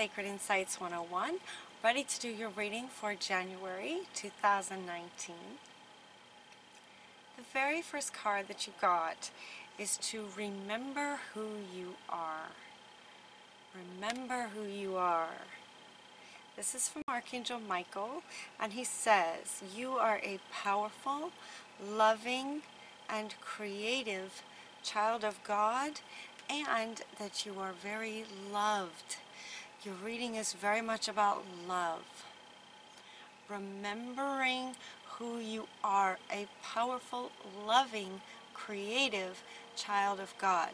Sacred Insights 101, ready to do your reading for January 2019. The very first card that you got is to remember who you are. Remember who you are. This is from Archangel Michael, and he says, you are a powerful, loving, and creative child of God, and that you are very loved. Your reading is very much about love. Remembering who you are, a powerful, loving, creative child of God.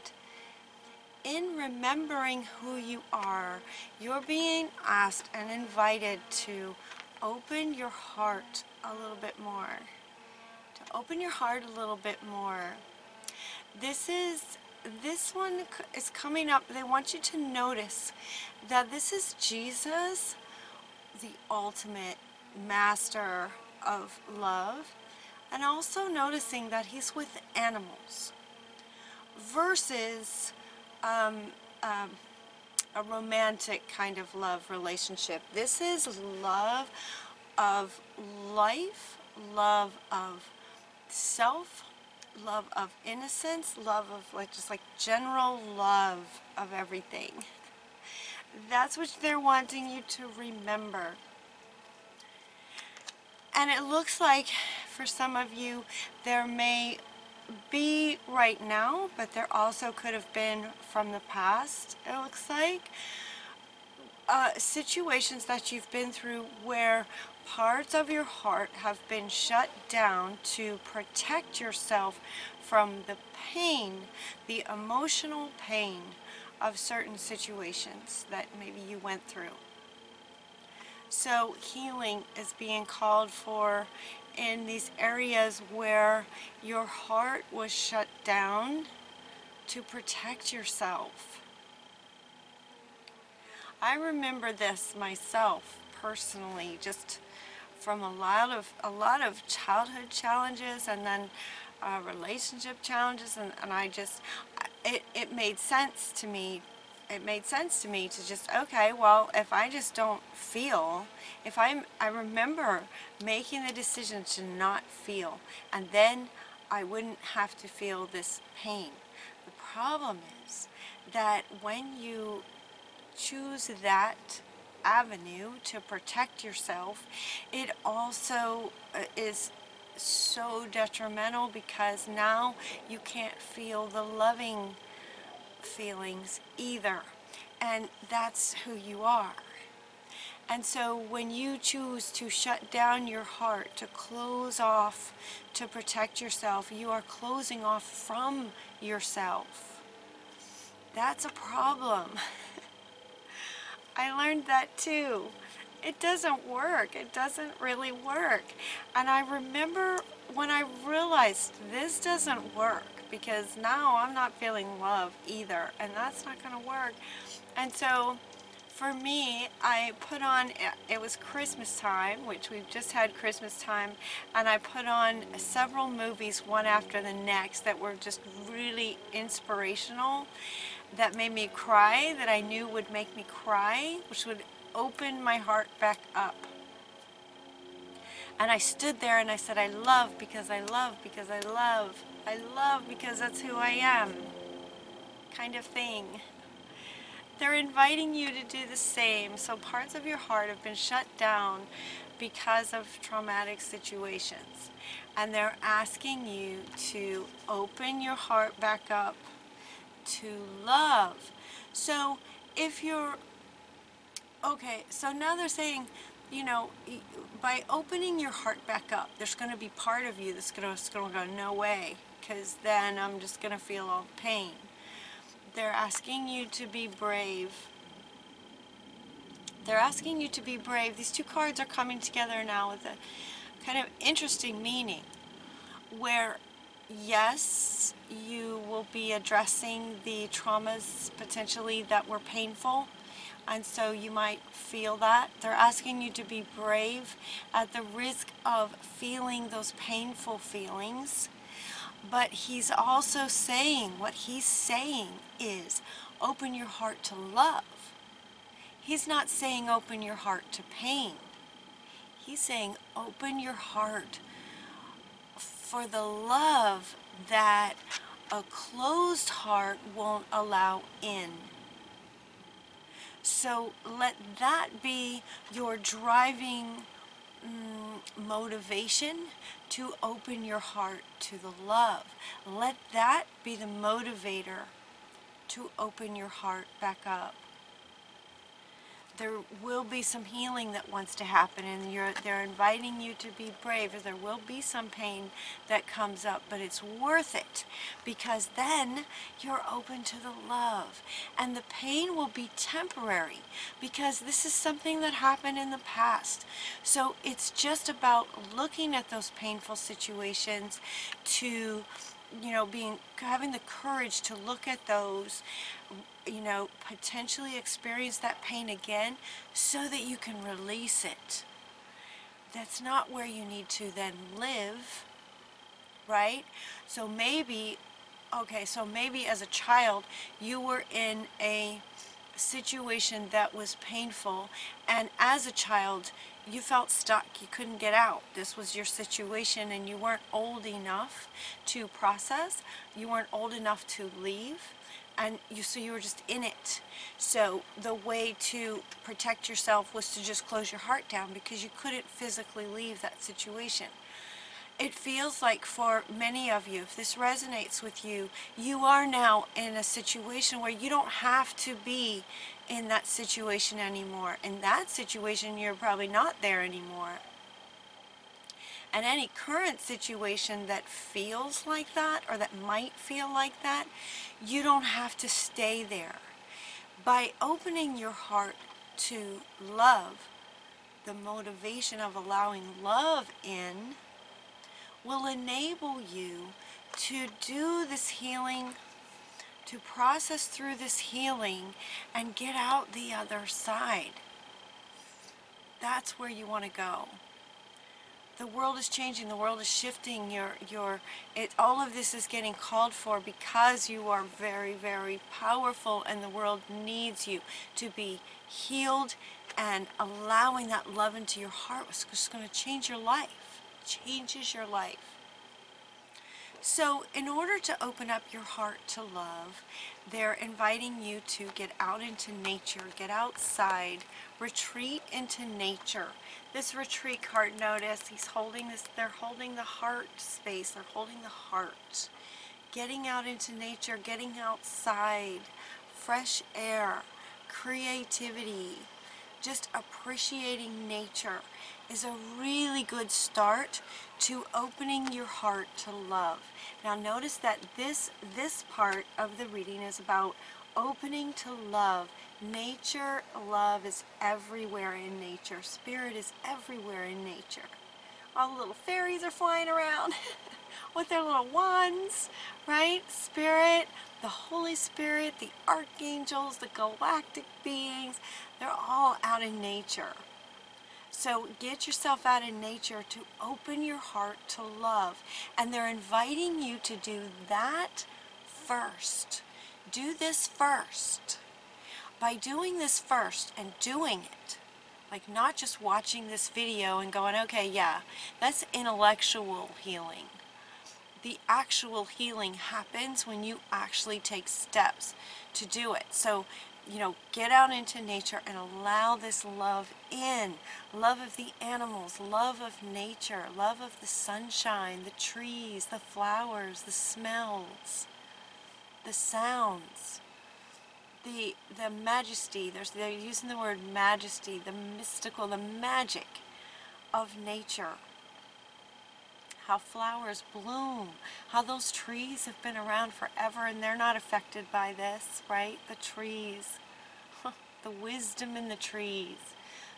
In remembering who you are, you're being asked and invited to open your heart a little bit more. To open your heart a little bit more. This one is coming up. They want you to notice that this is Jesus, the ultimate master of love, and also noticing that he's with animals versus a romantic kind of love relationship. This is love of life, love of self, love of innocence, love of just general love of everything. That's what they're wanting you to remember. And it looks like for some of you there may be right now, but there also could have been from the past, it looks like. Situations that you've been through where parts of your heart have been shut down to protect yourself from the pain, the emotional pain of certain situations that maybe you went through. So healing is being called for in these areas where your heart was shut down to protect yourself. I remember this myself personally, just from a lot of childhood challenges, and then relationship challenges, and it made sense to me. It made sense to me to just, okay, well, if I just don't feel, I remember making the decision to not feel, and then I wouldn't have to feel this pain. The problem is that when you choose that avenue to protect yourself, it also is so detrimental, because now you can't feel the loving feelings either, and that's who you are. And so when you choose to shut down your heart, to close off to protect yourself, you are closing off from yourself. That's a problem. I learned that too. It doesn't work. It doesn't really work. And I remember when I realized this doesn't work, because now I'm not feeling love either, and that's not going to work. And so for me, I put on, it was Christmas time, which we've just had Christmas time, and I put on several movies one after the next that were just really inspirational, that made me cry, that I knew would make me cry, which would open my heart back up. And I stood there and I said, I love because I love because I love. I love because that's who I am, kind of thing. They're inviting you to do the same. So parts of your heart have been shut down because of traumatic situations. And they're asking you to open your heart back up to love. So if you're, okay, so now they're saying, you know, by opening your heart back up, there's going to be part of you that's going to go, no way, because then I'm just going to feel all the pain. They're asking you to be brave. They're asking you to be brave. These two cards are coming together now with a kind of interesting meaning, where yes, you will be addressing the traumas potentially that were painful, and so you might feel that. They're asking you to be brave at the risk of feeling those painful feelings. But he's also saying, what he's saying is, open your heart to love. He's not saying open your heart to pain. He's saying open your heart for the love that a closed heart won't allow in. So let that be your driving motivation to open your heart to the love. Let that be the motivator to open your heart back up. There will be some healing that wants to happen, and they're inviting you to be brave. There will be some pain that comes up, but it's worth it, because then you're open to the love, and the pain will be temporary, because this is something that happened in the past. So it's just about looking at those painful situations to, having the courage to look at those, potentially experience that pain again so that you can release it. That's not where you need to then live, right? So maybe as a child you were in a situation that was painful, and as a child you felt stuck, you couldn't get out. This was your situation, and you weren't old enough to process, you weren't old enough to leave, and so you were just in it. So the way to protect yourself was to just close your heart down, because you couldn't physically leave that situation. It feels like for many of you, if this resonates with you, you are now in a situation where you don't have to be in that situation anymore. In that situation, you're probably not there anymore. And any current situation that feels like that, or that might feel like that, you don't have to stay there. By opening your heart to love, the motivation of allowing love in will enable you to do this healing, to process through this healing and get out the other side. That's where you want to go. The world is changing, the world is shifting, all of this is getting called for because you are very, very powerful, and the world needs you to be healed, and allowing that love into your heart is just going to change your life. Changes your life. So in order to open up your heart to love, they're inviting you to get out into nature, get outside, retreat into nature. This retreat card, notice, they're holding the heart space, they're holding the heart. Getting out into nature, getting outside, fresh air, creativity, just appreciating nature is a really good start to opening your heart to love. Now notice that this part of the reading is about opening to love. Nature, love is everywhere in nature. Spirit is everywhere in nature. All the little fairies are flying around with their little wands, right? Spirit, the Holy Spirit, the archangels, the galactic beings, they're all out in nature. So get yourself out in nature to open your heart to love. And they're inviting you to do that first. Do this first. By doing this first and doing it, like not just watching this video and going, okay, yeah, that's intellectual healing. The actual healing happens when you actually take steps to do it. So, get out into nature and allow this love in. Love of the animals, love of nature, love of the sunshine, the trees, the flowers, the smells, the sounds, the majesty. They're using the word majesty, the mystical, the magic of nature. How flowers bloom, how those trees have been around forever and they're not affected by this, right? The trees, the wisdom in the trees,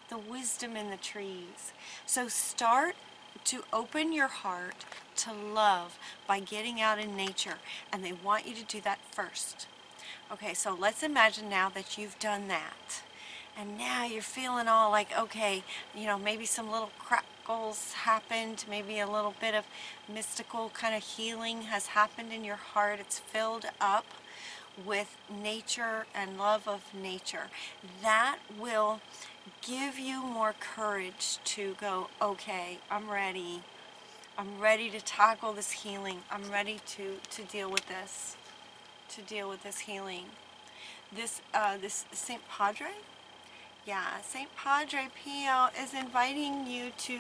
the wisdom in the trees. So start to open your heart to love by getting out in nature, and they want you to do that first. Okay, so let's imagine now that you've done that. And now you're feeling all like, okay, maybe some little crackles happened, maybe a little bit of mystical kind of healing has happened in your heart. It's filled up with nature and love of nature. That will give you more courage to go, okay, I'm ready. I'm ready to tackle this healing. I'm ready to deal with this, healing. This Saint Padre, yeah, Saint Padre Pio is inviting you to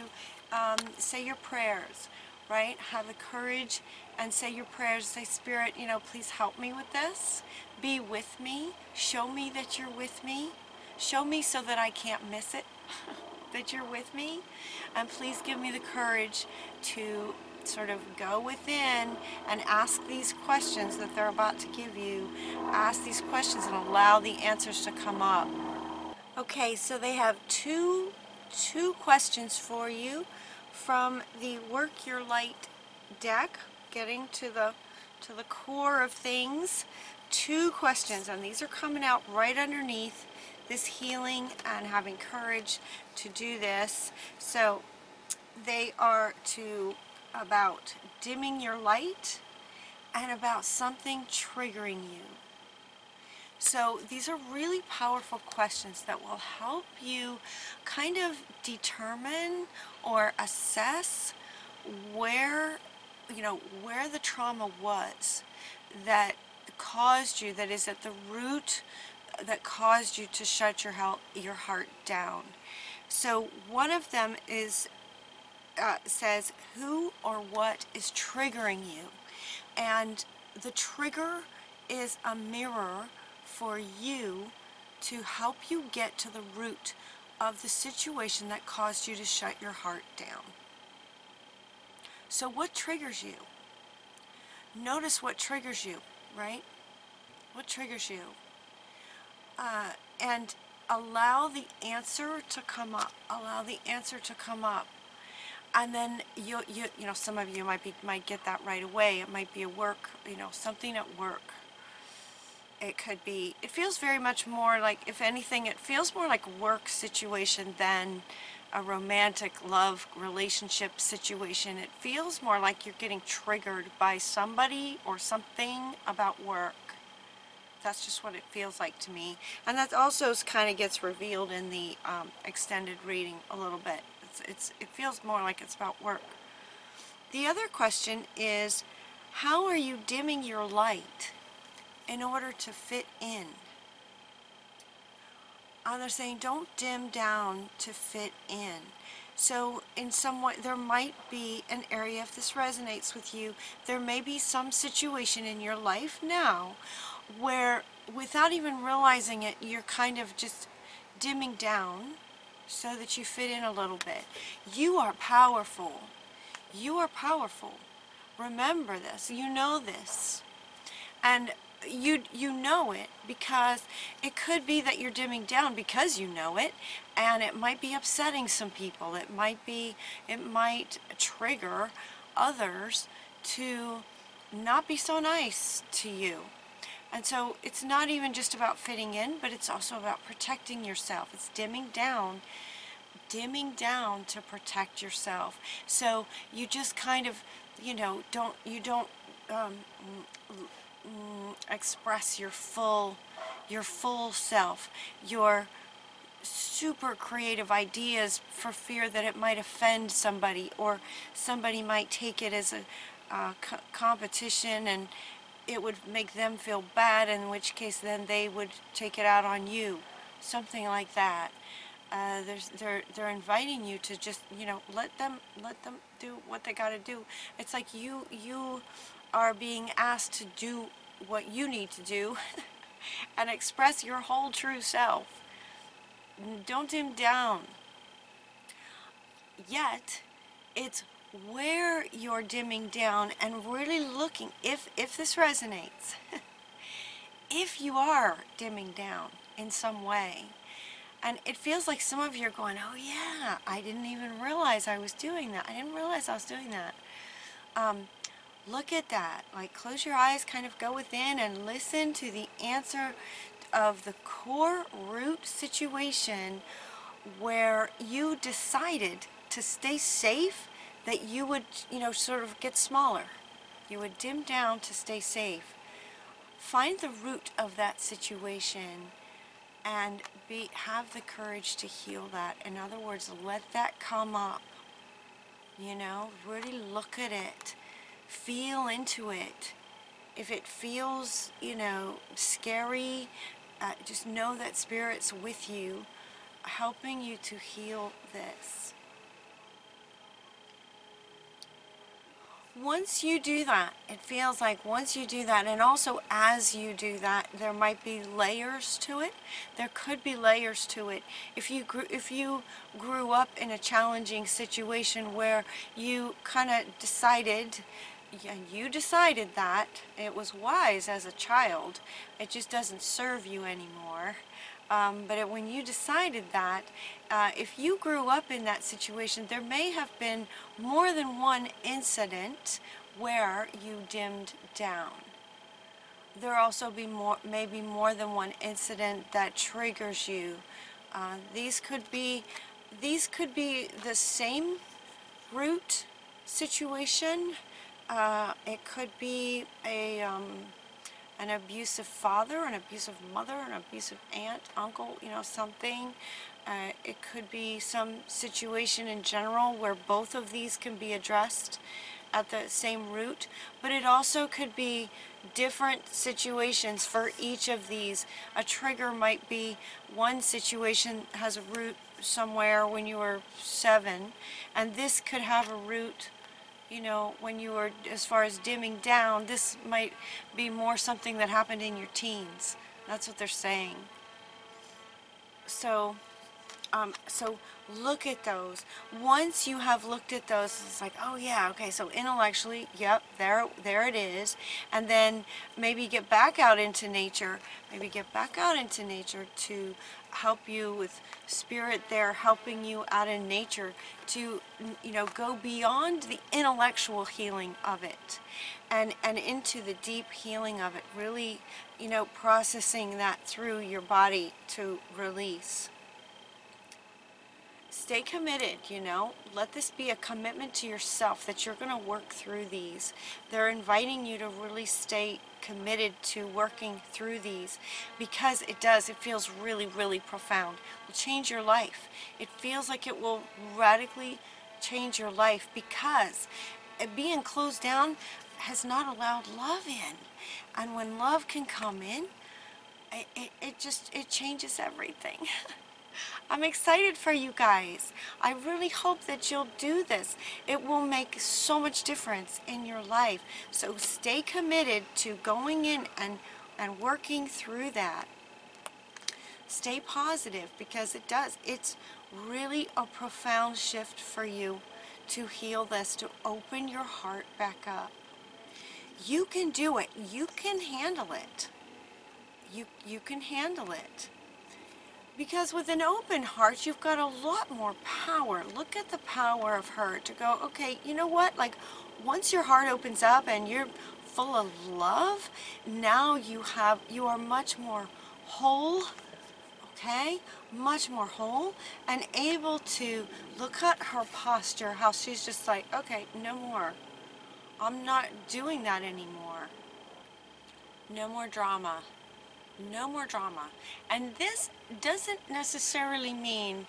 say your prayers, right? Have the courage and say your prayers. Say, Spirit, please help me with this. Be with me. Show me that you're with me. Show me so that I can't miss it, that you're with me. And please give me the courage to sort of go within and ask these questions that they're about to give you. Ask these questions and allow the answers to come up. Okay, so they have two questions for you from the Work Your Light deck, getting to the core of things. Two questions, and these are coming out right underneath this healing and having courage to do this. So they are about dimming your light and about something triggering you. So these are really powerful questions that will help you kind of determine or assess where the trauma was that caused you, that is at the root, that caused you to shut your heart down. So one of them is says, who or what is triggering you? And the trigger is a mirror for you to help you get to the root of the situation that caused you to shut your heart down. So what triggers you? Notice what triggers you, right? What triggers you? And allow the answer to come up. Allow the answer to come up. And then you some of you might get that right away. It might be a work, something at work. It could be, it feels very much more like, if anything, it feels more like a work situation than a romantic love relationship situation. It feels more like you're getting triggered by somebody or something about work. That's just what it feels like to me. And that also kind of gets revealed in the extended reading a little bit. It feels more like it's about work. The other question is, how are you dimming your light in order to fit in? And they're saying, don't dim down to fit in. So in some way, there might be an area, if this resonates with you, there may be some situation in your life now where, without even realizing it, you're kind of just dimming down so that you fit in a little bit. You are powerful. You are powerful. Remember this. You know this. And you know it, because it could be that you're dimming down because you know it, and it might be upsetting some people. It might trigger others to not be so nice to you. And so it's not even just about fitting in, but it's also about protecting yourself. It's dimming down to protect yourself. So you just kind of, don't express your full self, your super creative ideas, for fear that it might offend somebody, or somebody might take it as a competition and it would make them feel bad, in which case then they would take it out on you, something like that. They're inviting you to just, let them do what they got to do. It's like you are being asked to do what you need to do and express your whole true self. Don't dim down. Yet, it's where you're dimming down and really looking, if this resonates, if you are dimming down in some way, and it feels like some of you are going, oh yeah, I didn't even realize I was doing that. I didn't realize I was doing that. Look at that. Like, close your eyes, kind of go within and listen to the answer of the core root situation where you decided to stay safe, that you would, sort of get smaller. You would dim down to stay safe. find the root of that situation and have the courage to heal that. In other words, let that come up. You know, really look at it. Feel into it. If it feels, you know, scary, just know that Spirit's with you, helping you to heal this. Once you do that, it feels like once you do that, and also as you do that, there might be layers to it. There could be layers to it. If you grew up in a challenging situation where you kind of decided, and you decided that it was wise as a child, it just doesn't serve you anymore. But when you decided that, if you grew up in that situation, there may have been more than one incident where you dimmed down. There also maybe more than one incident that triggers you. These could be the same root situation. It could be an abusive father, an abusive mother, an abusive aunt, uncle, you know, something. It could be some situation in general where both of these can be addressed at the same root, but it also could be different situations for each of these. A trigger might be one situation has a root somewhere when you were 7, and this could have a root, you know, when you were, as far as dimming down, this might be more something that happened in your teens. That's what they're saying. So look at those. Once you have looked at those, it's like, oh yeah, okay, so intellectually, yep, there it is. And then maybe get back out into nature. Maybe get back out into nature to help you with Spirit there, helping you out in nature to, you know, go beyond the intellectual healing of it and into the deep healing of it. Really, you know, processing that through your body to release. Stay committed, you know. Let this be a commitment to yourself that you're going to work through these. They're inviting you to really stay committed to working through these, because it feels really, really profound. It will change your life. It feels like it will radically change your life, because being closed down has not allowed love in. And when love can come in, it changes everything. I'm excited for you guys. I really hope that you'll do this. It will make so much difference in your life. So stay committed to going in and working through that. Stay positive, because it does. It's really a profound shift for you to heal this, to open your heart back up. You can do it. You can handle it. You can handle it. Because with an open heart, you've got a lot more power. Look at the power of her to go, okay, you know what? Like, once your heart opens up and you're full of love, now you are much more whole, okay? Much more whole, and able to look at her posture, how she's just like, okay, no more. I'm not doing that anymore. No more drama. No more drama. And this doesn't necessarily mean,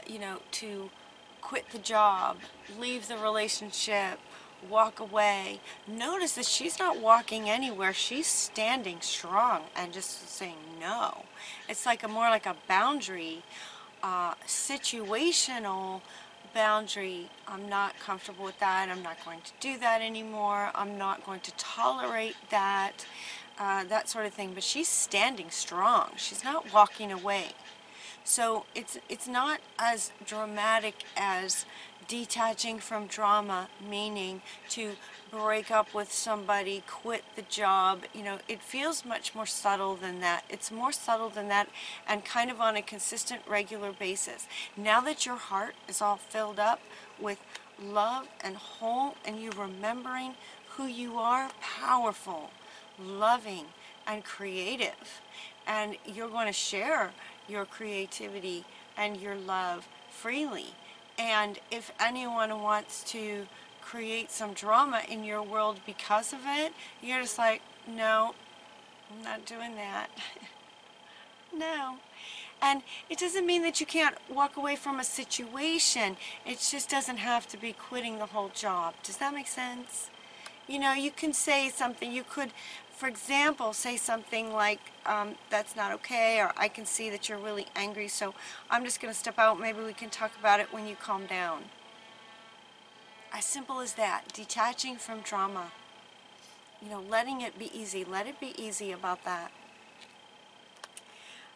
you know, to quit the job, leave the relationship, walk away. Notice that she's not walking anywhere. She's standing strong and just saying no. It's like more like a boundary, situational boundary. I'm not comfortable with that. I'm not going to do that anymore. I'm not going to tolerate that. That sort of thing. But she's standing strong. She's not walking away. So it's not as dramatic as detaching from drama, meaning to break up with somebody, quit the job. You know, it feels much more subtle than that. It's more subtle than that, and kind of on a consistent, regular basis. Now that your heart is all filled up with love and whole, and you remembering who you are, powerful, loving, and creative, and you're going to share your creativity and your love freely. And if anyone wants to create some drama in your world because of it, you're just like, no, I'm not doing that. No. And it doesn't mean that you can't walk away from a situation. It just doesn't have to be quitting the whole job. Does that make sense? You know, you can say something. You could, for example, say something like, that's not okay, or I can see that you're really angry, so I'm just going to step out. Maybe we can talk about it when you calm down. As simple as that. Detaching from drama. You know, letting it be easy. Let it be easy about that.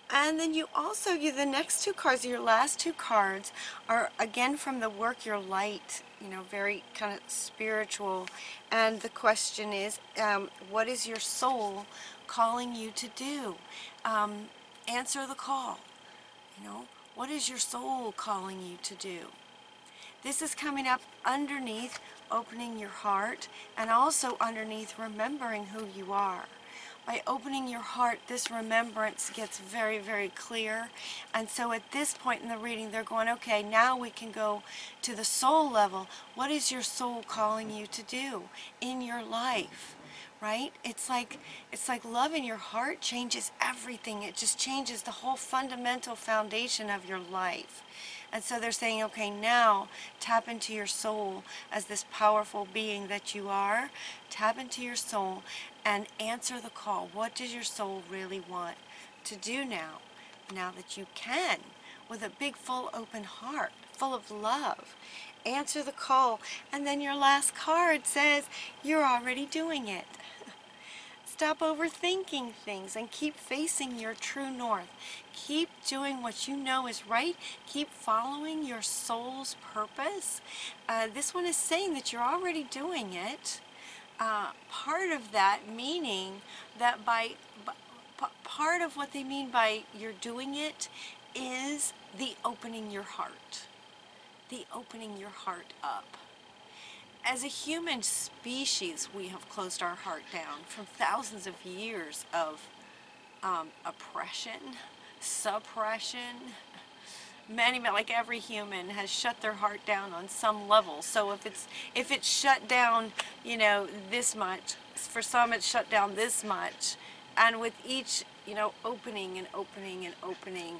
And then you also, the next two cards, your last two cards, are again from the Work Your Light, you know, very kind of spiritual. And the question is, what is your soul calling you to do? Answer the call. You know, what is your soul calling you to do? This is coming up underneath opening your heart, and also underneath remembering who you are. By opening your heart, this remembrance gets very, very clear. And so at this point in the reading, they're going, okay, now we can go to the soul level. What is your soul calling you to do in your life? Right? It's like love in your heart changes everything. It just changes the whole fundamental foundation of your life. And so they're saying, okay, now tap into your soul as this powerful being that you are. Tap into your soul and answer the call. What does your soul really want to do now? Now that you can, with a big, full, open heart, full of love. Answer the call. And then your last card says, you're already doing it. Stop overthinking things and keep facing your true north. Keep doing what you know is right. Keep following your soul's purpose. This one is saying that you're already doing it. Part of that meaning that part of what they mean by you're doing it is the opening your heart. The opening your heart up. As a human species, we have closed our heart down from thousands of years of oppression, suppression. Many, like every human, has shut their heart down on some level. So if it's shut down, you know, this much, for some it's shut down this much, and with each, you know, opening and opening and opening,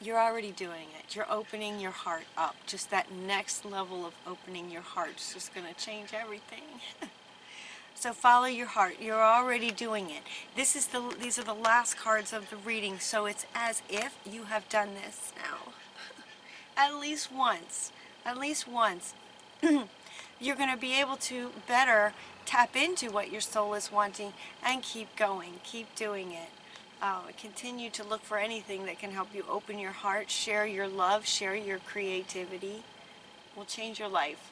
you're already doing it. You're opening your heart up. Just that next level of opening your heart is just going to change everything. So follow your heart. You're already doing it. These are the last cards of the reading, so it's as if you have done this now. At least once. At least once. You're going to be able to better tap into what your soul is wanting and keep going. Keep doing it. Continue to look for anything that can help you open your heart, share your love, share your creativity. Will change your life.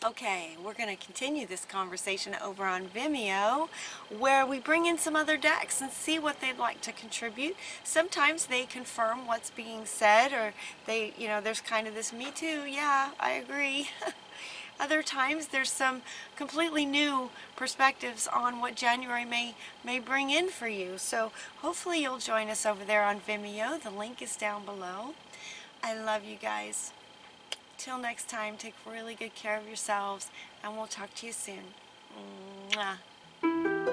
Okay, we're going to continue this conversation over on Vimeo, where we bring in some other decks and see what they'd like to contribute. Sometimes they confirm what's being said, or they, you know, there's kind of this, me too, yeah, I agree. Other times there's some completely new perspectives on what January may bring in for you. So hopefully you'll join us over there on Vimeo. The link is down below. I love you guys. Till next time, take really good care of yourselves, and we'll talk to you soon. Mwah.